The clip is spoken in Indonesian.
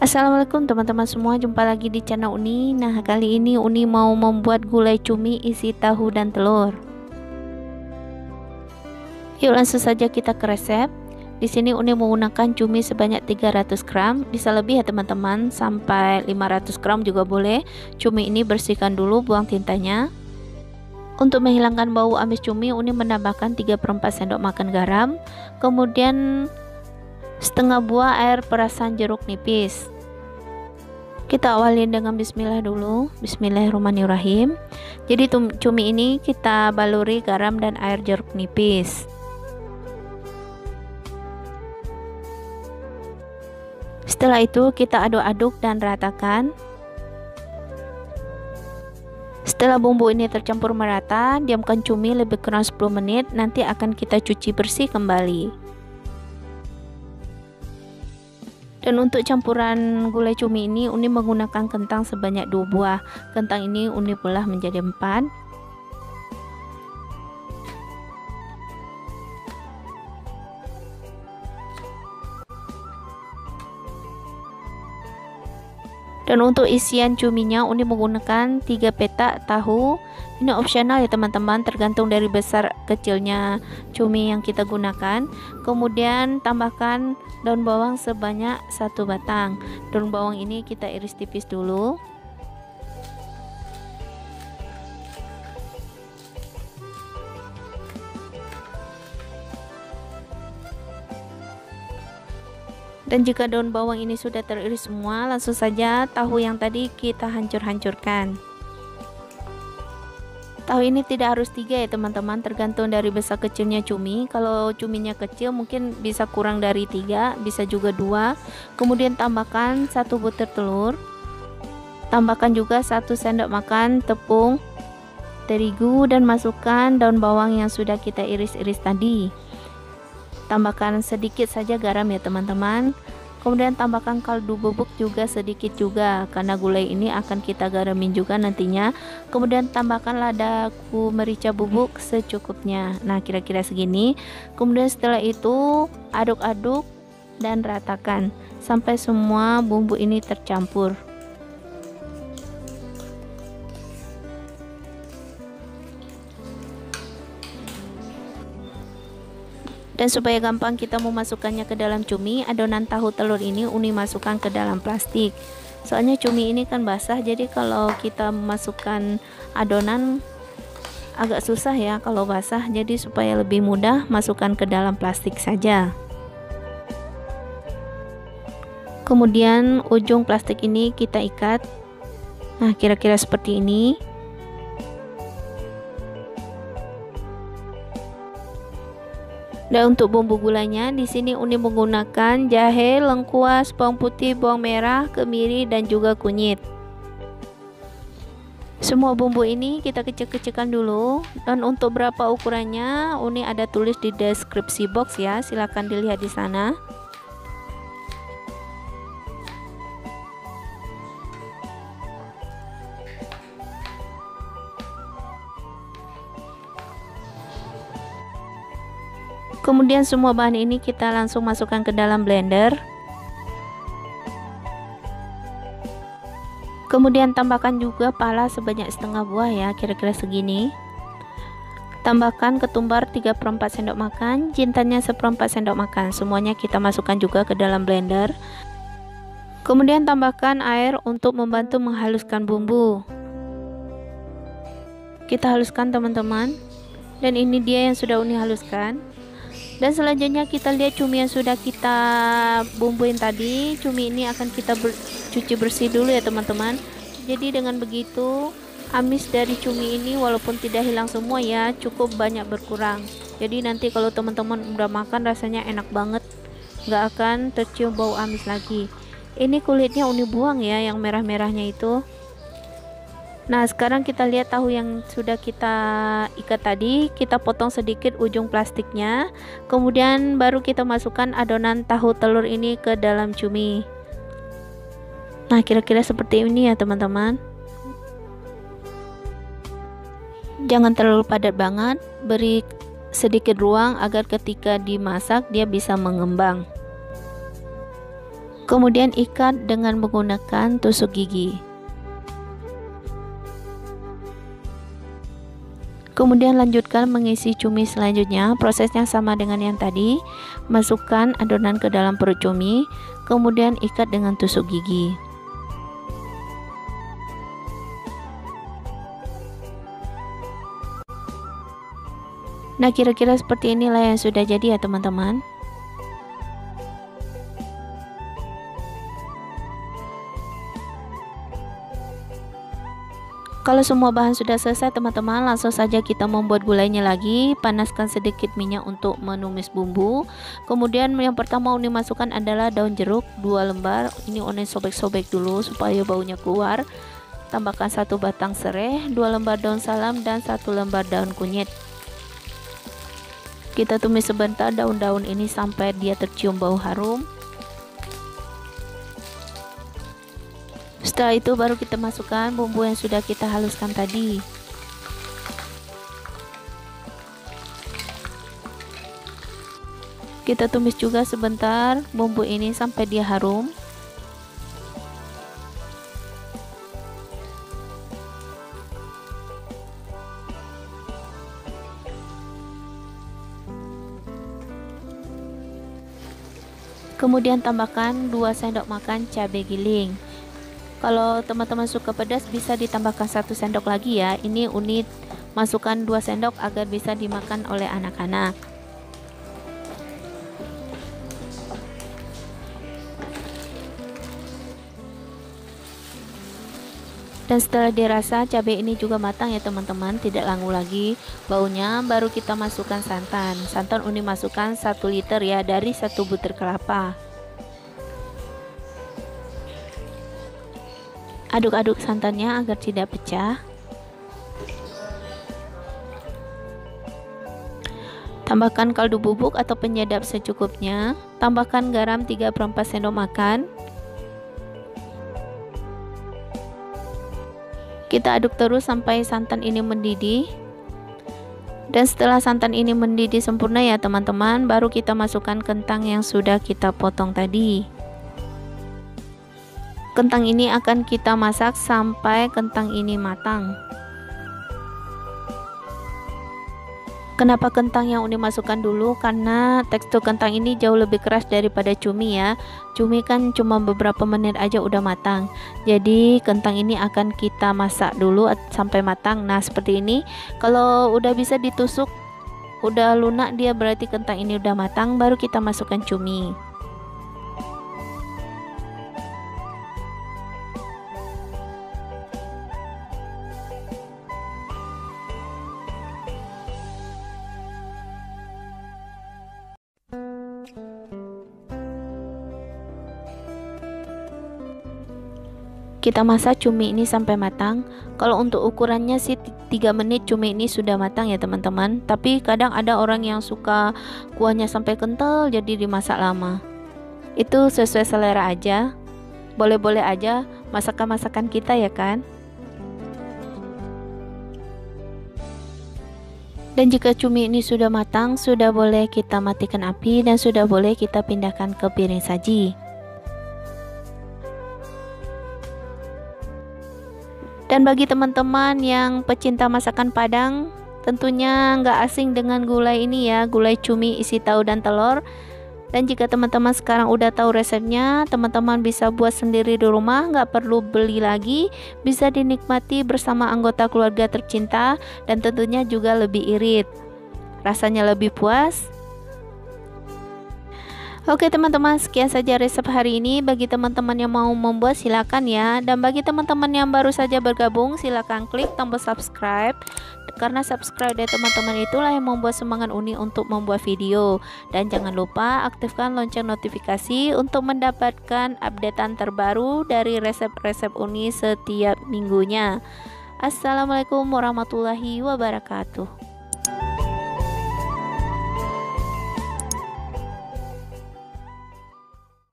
Assalamualaikum teman-teman semua, jumpa lagi di channel Uni. Nah, kali ini Uni mau membuat gulai cumi isi tahu dan telur. Yuk langsung saja kita ke resep. Di sini Uni menggunakan cumi sebanyak 300 gram, bisa lebih ya teman-teman, sampai 500 gram juga boleh. Cumi ini bersihkan dulu, buang tintanya. Untuk menghilangkan bau amis cumi, Uni menambahkan 3/4 sendok makan garam, kemudian setengah buah air perasan jeruk nipis. Kita awalin dengan bismillah dulu. Bismillahirrahmanirrahim. Jadi cumi ini kita baluri garam dan air jeruk nipis. Setelah itu kita aduk-aduk dan ratakan. Setelah bumbu ini tercampur merata, diamkan cumi lebih kurang 10 menit, nanti akan kita cuci bersih kembali. Dan untuk campuran gulai cumi ini Uni menggunakan kentang sebanyak 2 buah. Kentang ini Uni belah menjadi 4. Dan untuk isian cuminya Uni menggunakan 3 petak tahu. Ini opsional ya teman-teman, tergantung dari besar kecilnya cumi yang kita gunakan. Kemudian tambahkan daun bawang sebanyak 1 batang. Daun bawang ini kita iris tipis dulu. Dan jika daun bawang ini sudah teriris semua, langsung saja tahu yang tadi kita hancur-hancurkan. Tahu ini tidak harus 3 ya teman-teman, tergantung dari besar kecilnya cumi. Kalau cuminya kecil mungkin bisa kurang dari 3, bisa juga 2. Kemudian tambahkan 1 butir telur. Tambahkan juga 1 sendok makan tepung terigu dan masukkan daun bawang yang sudah kita iris-iris tadi. Tambahkan sedikit saja garam ya teman-teman. Kemudian tambahkan kaldu bubuk juga sedikit juga, karena gulai ini akan kita garamin juga nantinya. Kemudian tambahkan lada merica bubuk secukupnya. Nah, kira-kira segini. Kemudian setelah itu aduk-aduk dan ratakan sampai semua bumbu ini tercampur. Dan supaya gampang kita memasukkannya ke dalam cumi, adonan tahu telur ini Uni masukkan ke dalam plastik. Soalnya cumi ini kan basah, jadi kalau kita memasukkan adonan agak susah ya kalau basah. Jadi supaya lebih mudah, masukkan ke dalam plastik saja. Kemudian ujung plastik ini kita ikat. Nah, kira-kira seperti ini. Dan untuk bumbu gulanya di sini Uni menggunakan jahe, lengkuas, bawang putih, bawang merah, kemiri dan juga kunyit. Semua bumbu ini kita kecil-kecilkan dulu. Dan untuk berapa ukurannya Uni ada tulis di deskripsi box ya, silahkan dilihat di sana. Kemudian semua bahan ini kita langsung masukkan ke dalam blender. Kemudian tambahkan juga pala sebanyak setengah buah ya, kira-kira segini. Tambahkan ketumbar 3/4 sendok makan, jintannya 1/4 sendok makan. Semuanya kita masukkan juga ke dalam blender. Kemudian tambahkan air untuk membantu menghaluskan bumbu. Kita haluskan teman-teman. Dan ini dia yang sudah Uni haluskan. Dan selanjutnya kita lihat cumi yang sudah kita bumbuin tadi. Cumi ini akan kita cuci bersih dulu ya teman-teman. Jadi dengan begitu amis dari cumi ini walaupun tidak hilang semua ya, cukup banyak berkurang. Jadi nanti kalau teman-teman udah makan rasanya enak banget, nggak akan tercium bau amis lagi. Ini kulitnya Uni buang ya, yang merah-merahnya itu. Nah, sekarang kita lihat tahu yang sudah kita ikat tadi, kita potong sedikit ujung plastiknya. Kemudian baru kita masukkan adonan tahu telur ini ke dalam cumi. Nah, kira-kira seperti ini ya teman-teman. Jangan terlalu padat banget, beri sedikit ruang agar ketika dimasak dia bisa mengembang. Kemudian ikat dengan menggunakan tusuk gigi. Kemudian lanjutkan mengisi cumi selanjutnya. Prosesnya sama dengan yang tadi. Masukkan adonan ke dalam perut cumi, kemudian ikat dengan tusuk gigi. Nah, kira-kira seperti inilah yang sudah jadi ya teman-teman. Kalau semua bahan sudah selesai teman-teman, langsung saja kita membuat gulainya lagi. Panaskan sedikit minyak untuk menumis bumbu. Kemudian yang pertama Uni masukkan adalah daun jeruk 2 lembar. Ini Uni sobek-sobek dulu supaya baunya keluar. Tambahkan 1 batang serai, 2 lembar daun salam, dan 1 lembar daun kunyit. Kita tumis sebentar daun-daun ini sampai dia tercium bau harum. Setelah itu baru kita masukkan bumbu yang sudah kita haluskan tadi. Kita tumis juga sebentar bumbu ini sampai dia harum. Kemudian tambahkan 2 sendok makan cabai giling. Kalau teman-teman suka pedas bisa ditambahkan 1 sendok lagi ya. Ini Uni masukkan 2 sendok agar bisa dimakan oleh anak-anak. Dan setelah dirasa cabai ini juga matang ya teman-teman, tidak langu lagi baunya, baru kita masukkan santan. Santan Uni masukkan 1 liter ya, dari 1 butir kelapa. Aduk-aduk santannya agar tidak pecah. Tambahkan kaldu bubuk atau penyedap secukupnya. Tambahkan garam 3/4 sendok makan. Kita aduk terus sampai santan ini mendidih. Dan setelah santan ini mendidih sempurna ya teman-teman, baru kita masukkan kentang yang sudah kita potong tadi. Kentang ini akan kita masak sampai kentang ini matang. Kenapa kentang yang Uni masukkan dulu? Karena tekstur kentang ini jauh lebih keras daripada cumi ya. Cumi kan cuma beberapa menit aja udah matang. Jadi kentang ini akan kita masak dulu sampai matang. Nah seperti ini. Kalau udah bisa ditusuk, udah lunak dia, berarti kentang ini udah matang. Baru kita masukkan cumi. Kita masak cumi ini sampai matang. Kalau untuk ukurannya sih 3 menit cumi ini sudah matang ya teman-teman. Tapi kadang ada orang yang suka kuahnya sampai kental, jadi dimasak lama. Itu sesuai selera aja. Boleh-boleh aja masakan-masakan kita ya kan. Dan jika cumi ini sudah matang, sudah boleh kita matikan api dan sudah boleh kita pindahkan ke piring saji. Dan bagi teman-teman yang pecinta masakan Padang, tentunya nggak asing dengan gulai ini ya, gulai cumi isi tahu dan telur. Dan jika teman-teman sekarang udah tahu resepnya, teman-teman bisa buat sendiri di rumah, nggak perlu beli lagi, bisa dinikmati bersama anggota keluarga tercinta, dan tentunya juga lebih irit, rasanya lebih puas. Oke teman-teman, sekian saja resep hari ini. Bagi teman-teman yang mau membuat silakan ya. Dan bagi teman-teman yang baru saja bergabung, silakan klik tombol subscribe. Karena subscribe dari teman-teman itulah yang membuat semangat Uni untuk membuat video. Dan jangan lupa aktifkan lonceng notifikasi untuk mendapatkan updatean terbaru dari resep-resep Uni setiap minggunya. Assalamualaikum warahmatullahi wabarakatuh.